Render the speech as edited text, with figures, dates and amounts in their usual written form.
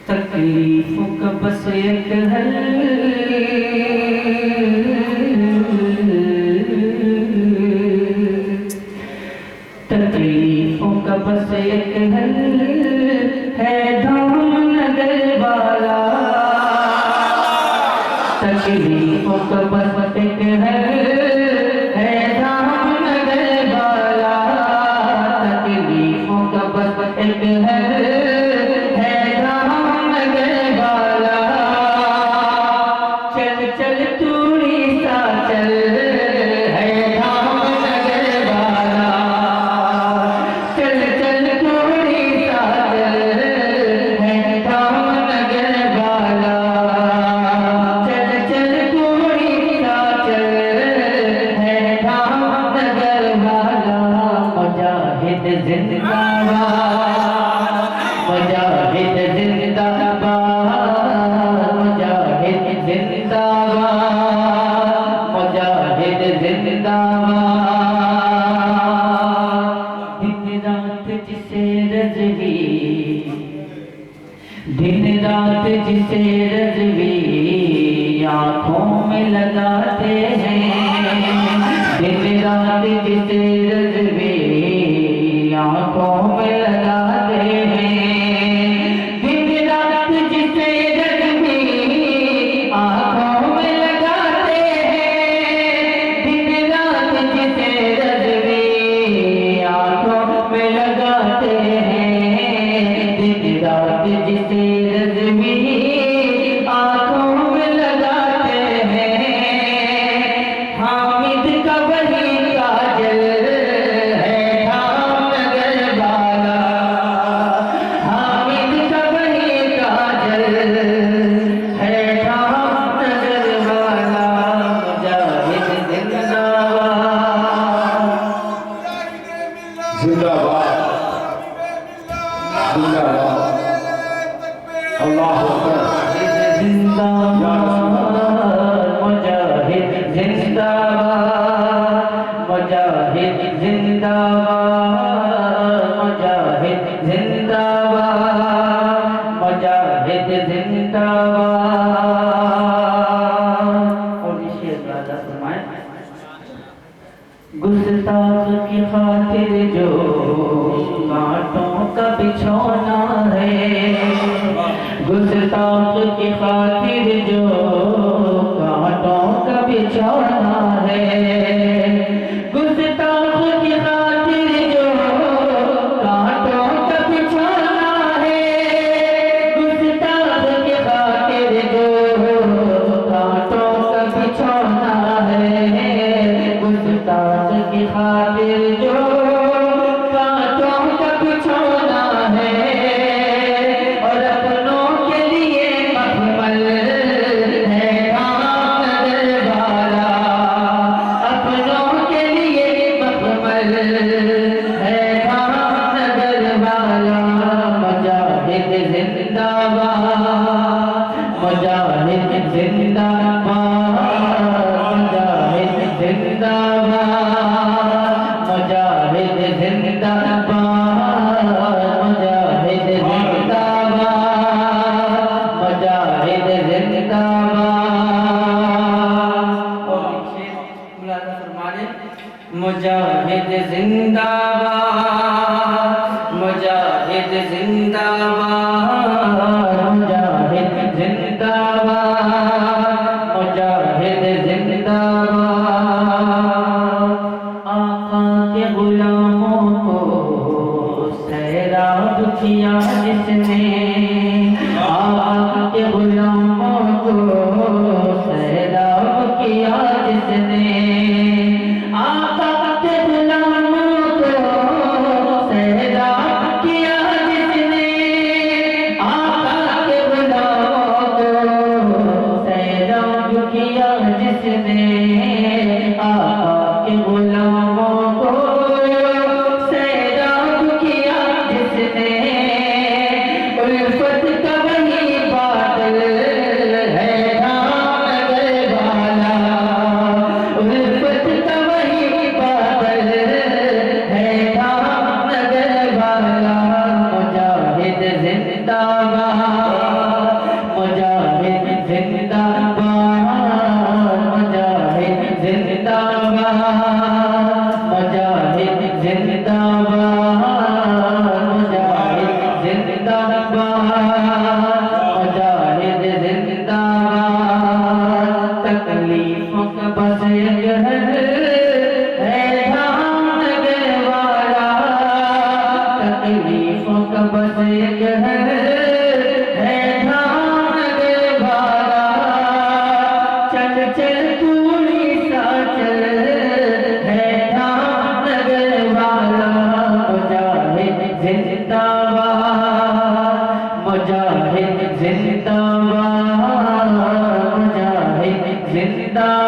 तकलीफों का बस एक हल, तकलीफों का बस एक हल है धामनगर वाला। तकलीफों का बस एक हल है धामनगर वाला। तकलीफों का बस एक हल है धामनगर वाला। चल चल तूड़ी सा चल है धामनगर वाला। चल चल तूड़ी सा चल है धामनगर वाला। चल चल तूड़ी सा चल है धामनगर वाला। मुजाहिद जिंदाबाद, मुजाहिद जिंदाबाद, मुजाहिद जिंदाबाद, मुजाहिद जिंदाबाद। दिन रात जिसे रज़वी, दिन रात जिसे रज़वी आँखों में लगाते हैं। दिन रात जिसे रज़वी आँखों में लगाते हैं। दिन रात जिसे रज़वी आँखों में लगाते हैं। दिन रात जिसे रज़वी आँखों में लगाते हैं। दिन रात जिसे रज़वी आँखों में लगाते हैं। हामिद का वही काजल है धामनगर वाला। हामिद का वही काजल है धामनगर वाला। मुजाहिद जिंदाबाद, जिंदाबाद जिंदाबाद। अल्लाह अकबर। मुजाहिद जिंदाबाद, मुजाहिद जिंदाबाद, मुजाहिद जिंदाबाद, मुजाहिद जिंदाबाद। और इसे राजा फरमाए, गुस्ताख की खातिर जो कांटों का बिछौना है। गुस्ताख की खातिर जो कांटों का बिछौना है। गुस्ताख की खातिर जो कांटों का बिछौना है। गुस्ताख की खातिर जो कांटों का बिछौना है। गुस्ताख की खातिर जो कांटों का बिछौना है। और अपनों के लिए मखमल है धामनगर वाला। अपनों के लिए मखमल है धामनगर वाला। मुजाहिद जिंदाबाद, मुजाहिद जिंदाबाद, मुजाहिद जिंदाबाद, मुजाहिद जिंदाबाद, मुजाहिद जिंदाबाद, मुजाहिद जिंदाबाद। और नीचे मुलाज़ा फरमाने, मुजाहिद जिंदाबाद, मुजाहिद जिंदाबाद, मुजाहिद जिंदाबाद, मुजाहिद जिंदाबाद, मुजाहिद जिंदाबाद।